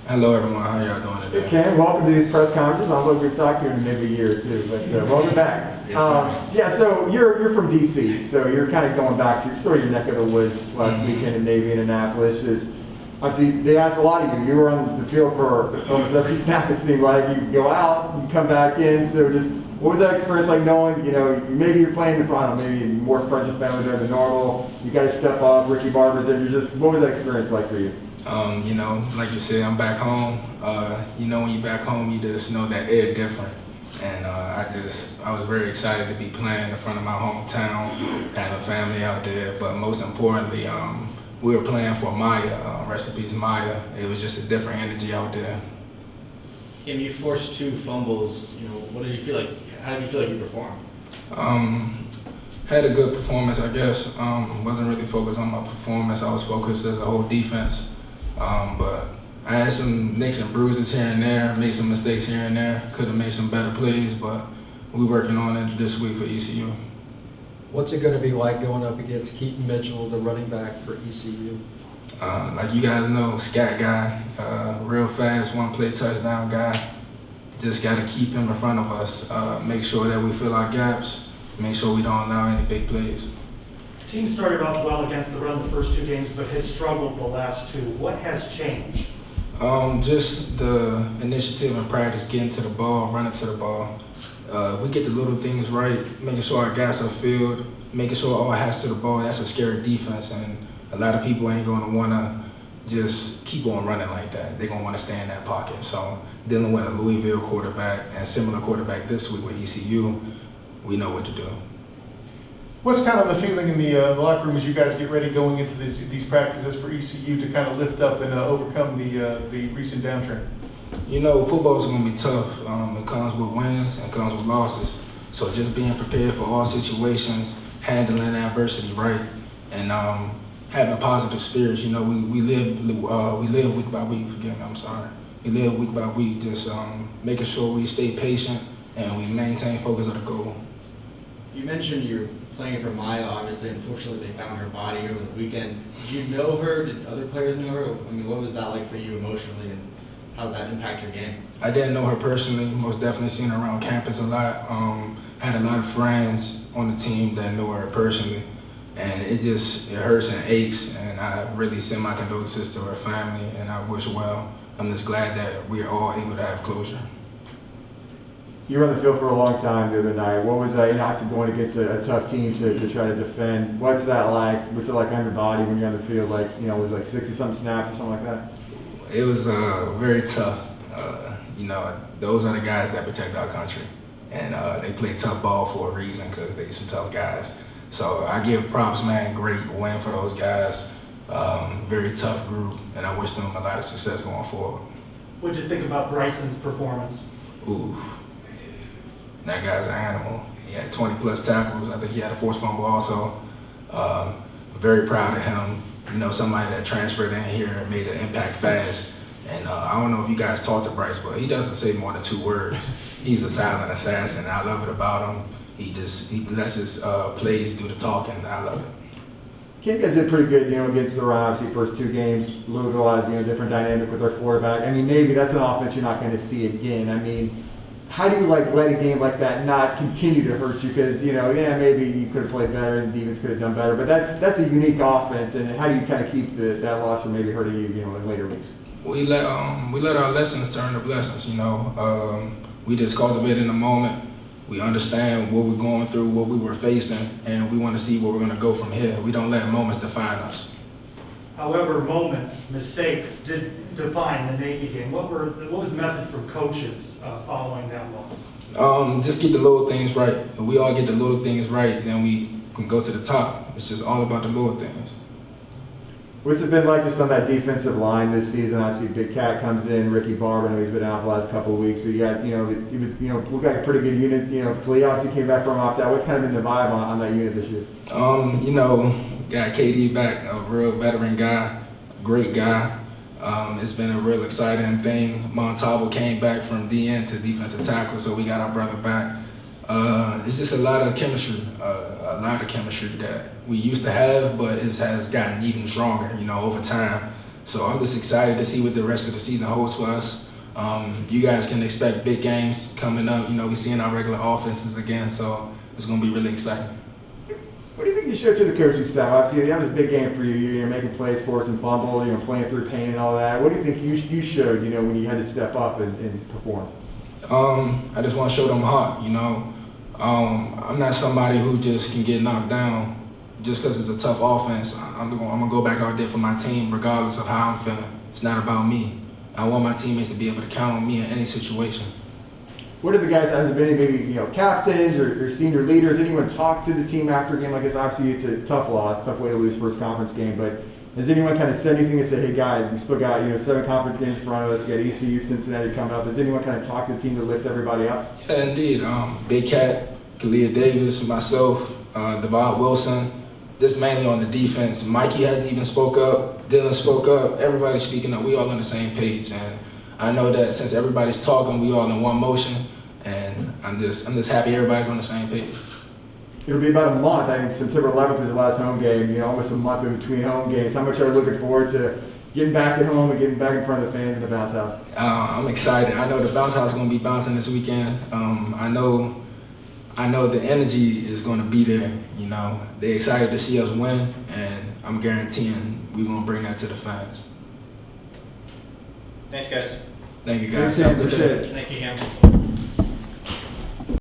Hello everyone, how y'all doing Hey today? Ken, welcome to these press conferences. I hope we've talked to you in maybe a year or two, but welcome back. Yeah, so you're from DC, so you're kind of going back to sort of your neck of the woods last weekend in Navy, Indianapolis. Obviously, they asked a lot of you. You were on the field for almost every snap. It seemed like you go out, you come back in. So just what was that experience like, knowing maybe you're playing in front of maybe more friends and family there than normal. You got to step up. Ricky Barber's in. What was that experience like for you? Like you said, I'm back home. When you're back home, you just know that air different. And I was very excited to be playing in front of my hometown, having family out there. But most importantly, we were playing for Maya, rest in peace Maya. It was just a different energy out there. And you forced 2 fumbles. What did you feel like? How did you feel like you performed? Had a good performance, I guess. Wasn't really focused on my performance. I was focused as a whole defense. But I had some nicks and bruises here and there, made some mistakes here and there. Could have made some better plays, but we're working on it this week for ECU. What's it going to be like going up against Keaton Mitchell, the running back for ECU? Like you guys know, scat guy, real fast, one-play touchdown guy. Just got to keep him in front of us, make sure that we fill our gaps, make sure we don't allow any big plays. The team started off well against the run the first 2 games, but has struggled the last 2. What has changed? Just the initiative and practice, getting to the ball, running to the ball. We get the little things right, making sure our gaps are filled, making sure all has to the ball. That's a scary defense, and a lot of people ain't going to want to just keep on running like that. They're going to want to stay in that pocket. So dealing with a Louisville quarterback and similar quarterback this week with ECU, we know what to do. What's kind of the feeling in the locker room as you guys get ready going into these practices for ECU to kind of lift up and overcome the recent downtrend? Football is going to be tough. It comes with wins and comes with losses. So just being prepared for all situations, handling adversity right, and having positive spirits. We live week by week. Forgive me, I'm sorry. We live week by week, just making sure we stay patient and we maintain focus on the goal. You mentioned you're playing for Maya, obviously. Unfortunately, they found her body over the weekend. Did you know her? Did other players know her? What was that like for you emotionally, and how did that impact your game? I didn't know her personally. Most definitely seen her around campus a lot. Had a lot of friends on the team that knew her personally. And it hurts and aches, and I really send my condolences to her family, and I wish well. I'm just glad that we're all able to have closure. You were on the field for a long time the other night. What was that? Obviously going against a tough team to try to defend. What's that like? What's it like on your body when you're on the field? Was it like 60-something snaps or something like that? It was very tough. Those are the guys that protect our country, and they play tough ball for a reason because they're some tough guys. So I give props, man. Great win for those guys. Very tough group, and I wish them a lot of success going forward. What did you think about Bryson's performance? Ooh, that guy's an animal. He had 20-plus tackles. I think he had a forced fumble also. Very proud of him. Somebody that transferred in here and made an impact fast. And I don't know if you guys talked to Bryce, but he doesn't say more than 2 words. He's a silent assassin. I love it about him. He lets his plays do the talking. I love it. Kim guys did pretty good, against the run. Obviously, first 2 games, Louisville has, different dynamic with their quarterback. Maybe that's an offense you're not going to see again. How do you let a game like that not continue to hurt you? Because maybe you could have played better and the defense could have done better, but that's a unique offense. And how do you kind of keep that loss from maybe hurting you, in later weeks? We let our lessons turn to blessings. We just cultivate in the moment. We understand what we're going through, what we were facing, and we want to see where we're going to go from here. We don't let moments define us. However, mistakes did define the Navy game. What was the message from coaches following that loss? Just get the little things right. If we all get the little things right, then we can go to the top. It's just all about the little things. What's it been like just on that defensive line this season? Obviously, Big Cat comes in, Ricky Barber, I know he's been out the last couple of weeks, but you got, looked like a pretty good unit. Khalil obviously came back from opt-out. What's kind of been the vibe on that unit this year? Got KD back, a real veteran guy, great guy. It's been a real exciting thing. Montalvo came back from DN to defensive tackle, so we got our brother back. It's just a lot of chemistry that we used to have, but it has gotten even stronger, over time. So I'm just excited to see what the rest of the season holds for us. You guys can expect big games coming up. You know, we're seeing our regular offenses again, so it's going to be really exciting. What do you think you showed to the coaching staff? Obviously, that was a big game for you. You're making plays for us and fumble, playing through pain and all that. What do you think you showed, when you had to step up and perform? I just want to show them heart, I'm not somebody who just can get knocked down just because it's a tough offense. I'm gonna go back out there for my team regardless of how I'm feeling. It's not about me. I want my teammates to be able to count on me in any situation. What are the guys, has there been any maybe, captains or senior leaders, anyone talk to the team after a game like this? Obviously, it's a tough loss, tough way to lose first conference game, but has anyone kind of said anything and say, hey guys, we still got, 7 conference games in front of us, we got ECU, Cincinnati coming up. Has anyone kind of talked to the team to lift everybody up? Yeah, indeed. Big Cat, Kalia Davis, myself, Devon Wilson, just mainly on the defense. Mikey has even spoke up, Dylan spoke up, everybody's speaking up. We all on the same page, and I know that since everybody's talking, we all in one motion, and I'm just happy everybody's on the same page. It'll be about a month. I think September 11th is the last home game, almost a month in between home games. How much are you looking forward to getting back at home and getting back in front of the fans in the bounce house? I'm excited. I know the bounce house is going to be bouncing this weekend. I know the energy is going to be there. They're excited to see us win, and I'm guaranteeing we're going to bring that to the fans. Thanks, guys. Thank you, guys. Thanks, Tim. Have a good day. Appreciate it. Thank you, Cam.